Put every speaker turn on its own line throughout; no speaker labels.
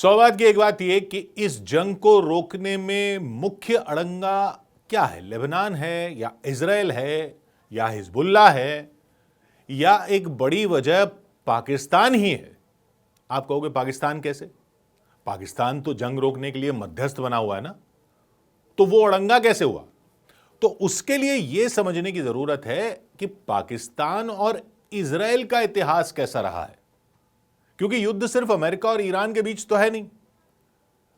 सौभाग्य की एक बात यह कि इस जंग को रोकने में मुख्य अड़ंगा क्या है? लेबनान है या इजराइल है या हिजबुल्लाह है या एक बड़ी वजह पाकिस्तान ही है? आप कहोगे पाकिस्तान कैसे? पाकिस्तान तो जंग रोकने के लिए मध्यस्थ बना हुआ है ना, तो वो अड़ंगा कैसे हुआ? तो उसके लिए यह समझने की जरूरत है कि पाकिस्तान और इजराइल का इतिहास कैसा रहा है, क्योंकि युद्ध सिर्फ अमेरिका और ईरान के बीच तो है नहीं।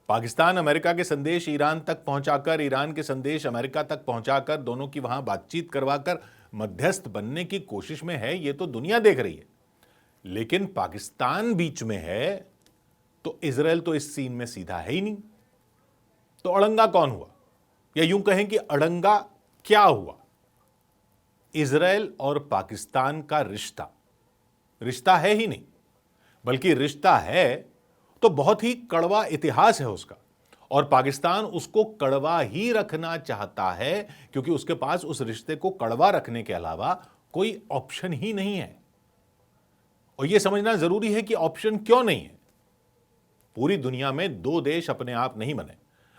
पाकिस्तान अमेरिका के संदेश ईरान तक पहुंचाकर, ईरान के संदेश अमेरिका तक पहुंचाकर, दोनों की वहां बातचीत करवाकर मध्यस्थ बनने की कोशिश में है। यह तो दुनिया देख रही है, लेकिन पाकिस्तान बीच में है तो इजराइल तो इस सीन में सीधा है ही नहीं। तो अड़ंगा कौन हुआ, या यूं कहें कि अड़ंगा क्या हुआ? इजराइल और पाकिस्तान का रिश्ता रिश्ता है ही नहीं, बल्कि रिश्ता है तो बहुत ही कड़वा इतिहास है उसका, और पाकिस्तान उसको कड़वा ही रखना चाहता है, क्योंकि उसके पास उस रिश्ते को कड़वा रखने के अलावा कोई ऑप्शन ही नहीं है। और यह समझना जरूरी है कि ऑप्शन क्यों नहीं है। पूरी दुनिया में दो देश अपने आप नहीं बने,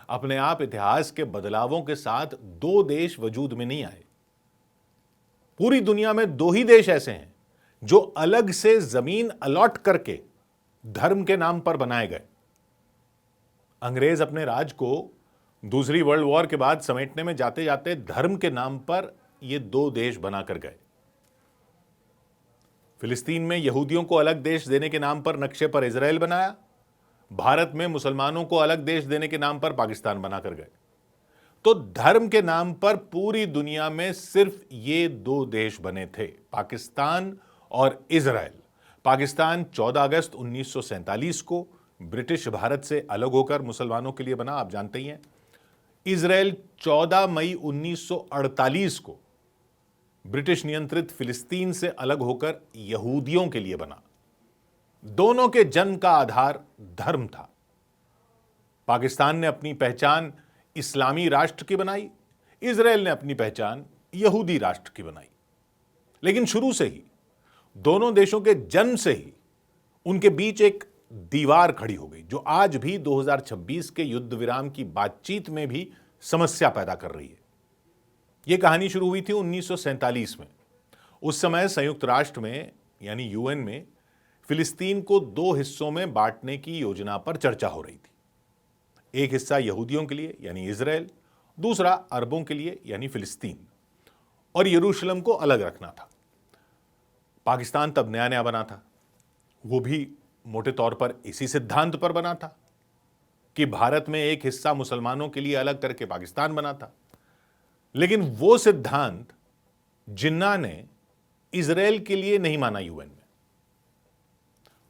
अपने आप इतिहास के बदलावों के साथ दो देश वजूद में नहीं आए। पूरी दुनिया में दो ही देश ऐसे हैं जो अलग से जमीन अलॉट करके धर्म के नाम पर बनाए गए। अंग्रेज अपने राज को दूसरी वर्ल्ड वॉर के बाद समेटने में जाते जाते धर्म के नाम पर ये दो देश बनाकर गए। फिलिस्तीन में यहूदियों को अलग देश देने के नाम पर नक्शे पर इजराइल बनाया, भारत में मुसलमानों को अलग देश देने के नाम पर पाकिस्तान बनाकर गए। तो धर्म के नाम पर पूरी दुनिया में सिर्फ ये दो देश बने थे, पाकिस्तान और इजराइल। पाकिस्तान 14 अगस्त 1947 को ब्रिटिश भारत से अलग होकर मुसलमानों के लिए बना, आप जानते ही हैं। इजराइल 14 मई 1948 को ब्रिटिश नियंत्रित फिलिस्तीन से अलग होकर यहूदियों के लिए बना। दोनों के जन्म का आधार धर्म था। पाकिस्तान ने अपनी पहचान इस्लामी राष्ट्र की बनाई, इजराइल ने अपनी पहचान यहूदी राष्ट्र की बनाई। लेकिन शुरू से ही, दोनों देशों के जन्म से ही उनके बीच एक दीवार खड़ी हो गई, जो आज भी 2026 के युद्ध विराम की बातचीत में भी समस्या पैदा कर रही है। यह कहानी शुरू हुई थी 1947 में। उस समय संयुक्त राष्ट्र में यानी यूएन में फिलिस्तीन को दो हिस्सों में बांटने की योजना पर चर्चा हो रही थी। एक हिस्सा यहूदियों के लिए यानी इजराइल, दूसरा अरबों के लिए यानी फिलिस्तीन, और यरूशलेम को अलग रखना था। पाकिस्तान तब नया नया बना था, वो भी मोटे तौर पर इसी सिद्धांत पर बना था कि भारत में एक हिस्सा मुसलमानों के लिए अलग करके पाकिस्तान बना था। लेकिन वो सिद्धांत जिन्ना ने इजराइल के लिए नहीं माना। यूएन में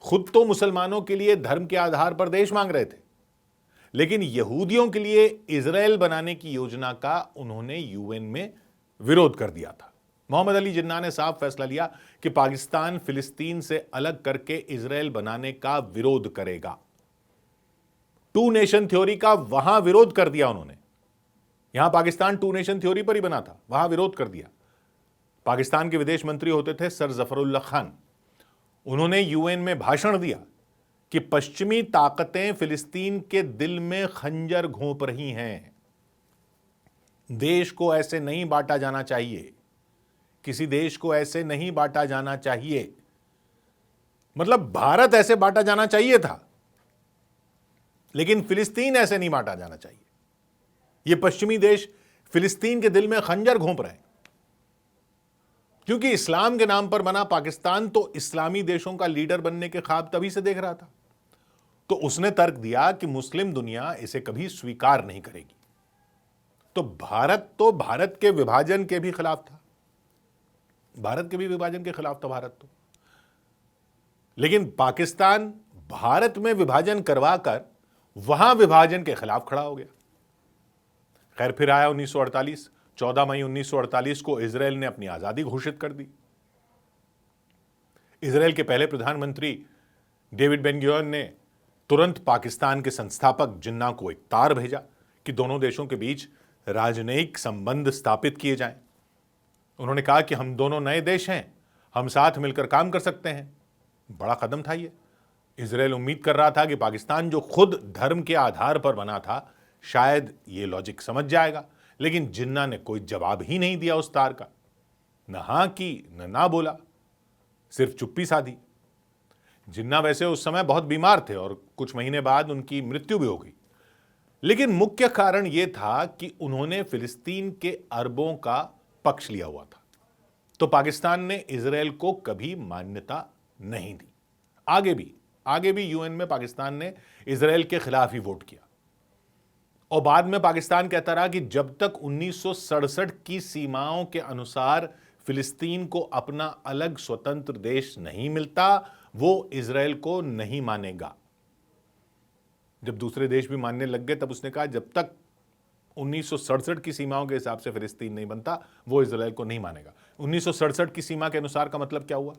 खुद तो मुसलमानों के लिए धर्म के आधार पर देश मांग रहे थे, लेकिन यहूदियों के लिए इजराइल बनाने की योजना का उन्होंने यूएन में विरोध कर दिया था। मोहम्मद अली जिन्ना ने साफ फैसला लिया कि पाकिस्तान फिलिस्तीन से अलग करके इजराइल बनाने का विरोध करेगा। टू नेशन थ्योरी का वहां विरोध कर दिया उन्होंने। यहां पाकिस्तान टू नेशन थ्योरी पर ही बना था, वहां विरोध कर दिया। पाकिस्तान के विदेश मंत्री होते थे सर जफरुल्लाह खान। उन्होंने यूएन में भाषण दिया कि पश्चिमी ताकतें फिलिस्तीन के दिल में खंजर घोंप रही हैं। देश को ऐसे नहीं बांटा जाना चाहिए, किसी देश को ऐसे नहीं बांटा जाना चाहिए। मतलब भारत ऐसे बांटा जाना चाहिए था, लेकिन फिलिस्तीन ऐसे नहीं बांटा जाना चाहिए। ये पश्चिमी देश फिलिस्तीन के दिल में खंजर घोंप रहे हैं, क्योंकि इस्लाम के नाम पर बना पाकिस्तान तो इस्लामी देशों का लीडर बनने के ख्वाब तभी से देख रहा था। तो उसने तर्क दिया कि मुस्लिम दुनिया इसे कभी स्वीकार नहीं करेगी। तो भारत के विभाजन के भी खिलाफ था, भारत के भी विभाजन के खिलाफ था भारत तो। लेकिन पाकिस्तान भारत में विभाजन करवाकर वहां विभाजन के खिलाफ खड़ा हो गया। खैर, फिर आया 1948। 14 मई 1948 को इजराइल ने अपनी आजादी घोषित कर दी। इजराइल के पहले प्रधानमंत्री डेविड बेन-गुरियन ने तुरंत पाकिस्तान के संस्थापक जिन्ना को एक तार भेजा कि दोनों देशों के बीच राजनयिक संबंध स्थापित किए जाएं। उन्होंने कहा कि हम दोनों नए देश हैं, हम साथ मिलकर काम कर सकते हैं। बड़ा कदम था ये। इजराइल उम्मीद कर रहा था कि पाकिस्तान जो खुद धर्म के आधार पर बना था शायद ये लॉजिक समझ जाएगा, लेकिन जिन्ना ने कोई जवाब ही नहीं दिया उस तार का। न हां की न ना बोला, सिर्फ चुप्पी साधी। जिन्ना वैसे उस समय बहुत बीमार थे और कुछ महीने बाद उनकी मृत्यु भी हो गई, लेकिन मुख्य कारण यह था कि उन्होंने फिलिस्तीन के अरबों का पक्ष लिया हुआ था। तो पाकिस्तान ने इजराइल को कभी मान्यता नहीं दी। आगे भी यूएन में पाकिस्तान ने इजराइल के खिलाफ ही वोट किया। और बाद में पाकिस्तान कहता रहा कि जब तक 1967 की सीमाओं के अनुसार फिलिस्तीन को अपना अलग स्वतंत्र देश नहीं मिलता, वो इजराइल को नहीं मानेगा। जब दूसरे देश भी मानने लग गए तब उसने कहा जब तक 1967 की सीमाओं के हिसाब से फिलिस्तीन नहीं बनता वो इजराइल को नहीं मानेगा। 1967 की सीमा के अनुसार का मतलब क्या हुआ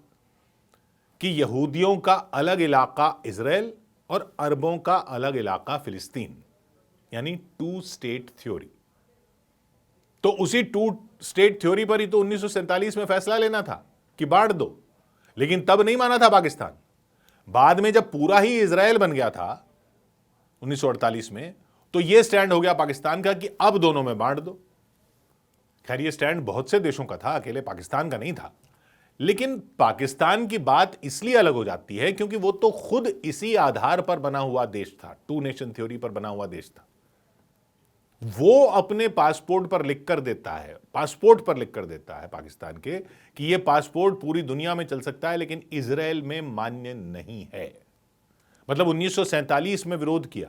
कि यहूदियों का अलग इलाका इजराइल और अरबों का अलग इलाका फिलिस्तीन, यानी टू स्टेट थ्योरी। तो उसी टू स्टेट थ्योरी पर ही तो 1947 में फैसला लेना था कि बांट दो, लेकिन तब नहीं माना था पाकिस्तान। बाद में जब पूरा ही इजराइल बन गया था 1948 में, तो यह स्टैंड हो गया पाकिस्तान का कि अब दोनों में बांट दो। खैर यह स्टैंड बहुत से देशों का था, अकेले पाकिस्तान का नहीं था। लेकिन पाकिस्तान की बात इसलिए अलग हो जाती है क्योंकि वो तो खुद इसी आधार पर बना हुआ देश था, टू नेशन थ्योरी पर बना हुआ देश था। वो अपने पासपोर्ट पर लिख कर देता है पाकिस्तान के कि यह पासपोर्ट पूरी दुनिया में चल सकता है, लेकिन इजराइल में मान्य नहीं है। मतलब 1947 में विरोध किया,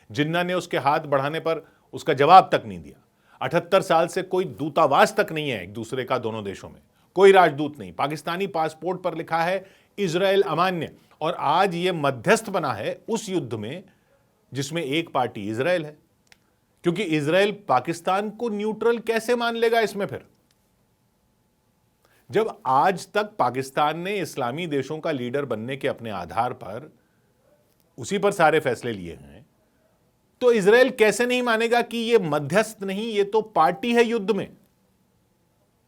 जिन्ना ने उसके हाथ बढ़ाने पर उसका जवाब तक नहीं दिया। 78 साल से कोई दूतावास तक नहीं है एक दूसरे का दोनों देशों में, कोई राजदूत नहीं। पाकिस्तानी पासपोर्ट पर लिखा है इजराइल अमान्य, और आज यह मध्यस्थ बना है उस युद्ध में जिसमें एक पार्टी इजराइल है, क्योंकि इजराइल पाकिस्तान को न्यूट्रल कैसे मान लेगा इसमें फिर, जब आज तक पाकिस्तान ने इस्लामी देशों का लीडर बनने के अपने आधार पर उसी पर सारे फैसले लिए हैं, तो इजराइल कैसे नहीं मानेगा कि यह मध्यस्थ नहीं, यह तो पार्टी है युद्ध में।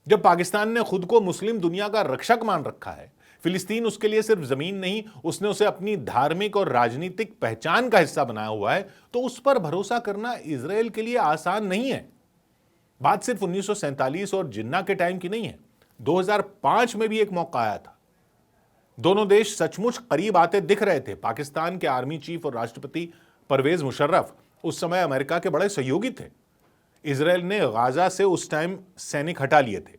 जब पाकिस्तान ने खुद को मुस्लिम दुनिया का रक्षक मान रखा है, फिलिस्तीन उसके लिए सिर्फ जमीन नहीं, उसने उसे अपनी धार्मिक और राजनीतिक पहचान का हिस्सा बनाया हुआ है, तो उस पर भरोसा करना इजराइल के लिए आसान नहीं है। बात सिर्फ 1947 और जिन्ना के टाइम की नहीं है, 2005 में भी एक मौका आया था। दोनों देश सचमुच करीब आते दिख रहे थे। पाकिस्तान के आर्मी चीफ और राष्ट्रपति परवेज मुशर्रफ उस समय अमेरिका के बड़े सहयोगी थे। इजराइल ने गाजा से उस टाइम सैनिक हटा लिए थे।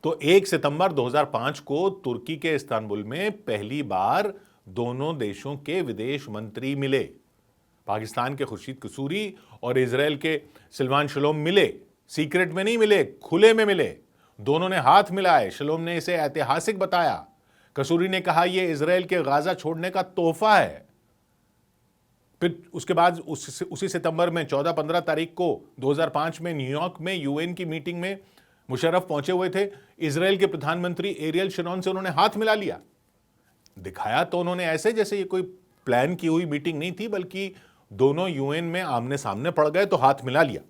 तो 1 सितंबर 2005 को तुर्की के इस्तांबुल में पहली बार दोनों देशों के विदेश मंत्री मिले। पाकिस्तान के खुर्शीद कसूरी और इजराइल के सिल्वान शलोम मिले, सीक्रेट में नहीं मिले, खुले में मिले। दोनों ने हाथ मिलाए। शलोम ने इसे ऐतिहासिक बताया। कसूरी ने कहा यह इजराइल के गाजा छोड़ने का तोहफा है। फिर उसके बाद उसी सितंबर में 14-15 तारीख को 2005 में न्यूयॉर्क में यूएन की मीटिंग में मुशर्रफ पहुंचे हुए थे। इजराइल के प्रधानमंत्री एरियल शरोन से उन्होंने हाथ मिला लिया। दिखाया तो उन्होंने ऐसे जैसे ये कोई प्लान की हुई मीटिंग नहीं थी, बल्कि दोनों यूएन में आमने सामने पड़ गए तो हाथ मिला लिया।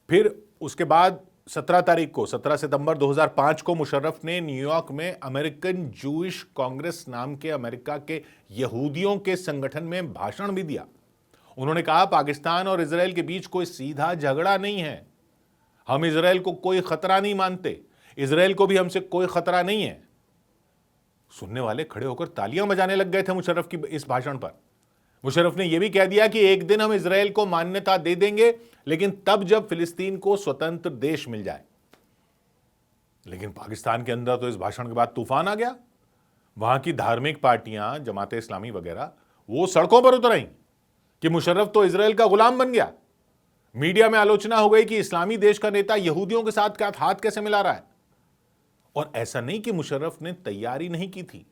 फिर उसके बाद 17 सितंबर 2005 को मुशर्रफ ने न्यूयॉर्क में अमेरिकन जूइश कांग्रेस नाम के अमेरिका के यहूदियों के संगठन में भाषण भी दिया। उन्होंने कहा पाकिस्तान और इजराइल के बीच कोई सीधा झगड़ा नहीं है, हम इजराइल को कोई खतरा नहीं मानते, इजराइल को भी हमसे कोई खतरा नहीं है। सुनने वाले खड़े होकर तालियां बजाने लग गए थे मुशर्रफ की इस भाषण पर। मुशर्रफ ने यह भी कह दिया कि एक दिन हम इजराइल को मान्यता दे देंगे, लेकिन तब जब फिलिस्तीन को स्वतंत्र देश मिल जाए। लेकिन पाकिस्तान के अंदर तो इस भाषण के बाद तूफान आ गया। वहां की धार्मिक पार्टियां, जमात इस्लामी वगैरह, वो सड़कों पर उतर आई कि मुशर्रफ तो इजराइल का गुलाम बन गया। मीडिया में आलोचना हो गई कि इस्लामी देश का नेता यहूदियों के साथ हाथ कैसे मिला रहा है। और ऐसा नहीं कि मुशर्रफ ने तैयारी नहीं की थी,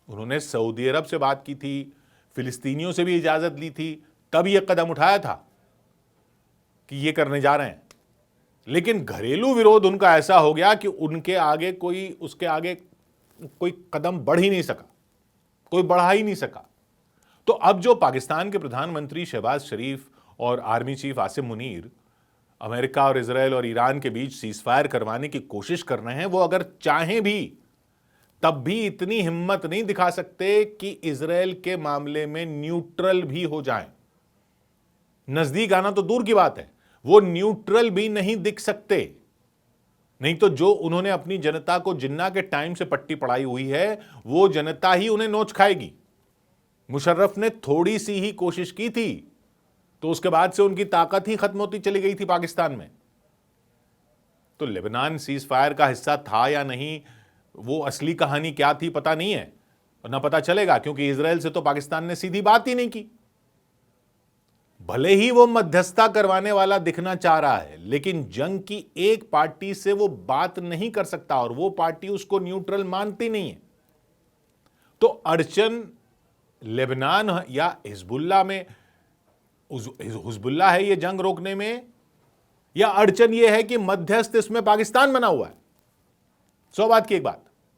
उन्होंने सऊदी अरब से बात की थी, फिलिस्तीनियों से भी इजाजत ली थी, तब यह कदम उठाया था कि यह करने जा रहे हैं। लेकिन घरेलू विरोध उनका ऐसा हो गया कि उसके आगे कोई कदम बढ़ ही नहीं सका, कोई बढ़ा ही नहीं सका। तो अब जो पाकिस्तान के प्रधानमंत्री शहबाज शरीफ और army chief Asim Munir America और इजराइल और ईरान के बीच सीजफायर करवाने की कोशिश कर रहे हैं, वो अगर चाहें भी तब भी इतनी हिम्मत नहीं दिखा सकते कि इजराइल के मामले में न्यूट्रल भी हो जाएं। नजदीक आना तो दूर की बात है, वो न्यूट्रल भी नहीं दिख सकते। नहीं तो जो उन्होंने अपनी जनता को जिन्ना के टाइम से पट्टी पड़ाई हुई है, वो जनता ही उन्हें नोच खाएगी। मुशर्रफ ने थोड़ी सी ही कोशिश की थी तो उसके बाद से उनकी ताकत ही खत्म होती चली गई थी पाकिस्तान में। तो लेबनान सीज फायर का हिस्सा था या नहीं, वो असली कहानी क्या थी पता नहीं है और ना पता चलेगा, क्योंकि इजराइल से तो पाकिस्तान ने सीधी बात ही नहीं की। भले ही वो मध्यस्थता करवाने वाला दिखना चाह रहा है, लेकिन जंग की एक पार्टी से वो बात नहीं कर सकता और वो पार्टी उसको न्यूट्रल मानती नहीं है। तो अड़चन लेबनान या हिजबुल्लाह में, हिजबुल्लाह है ये जंग रोकने में, या अड़चन ये है कि मध्यस्थ इसमें पाकिस्तान बना हुआ है। 100 बात की एक बात,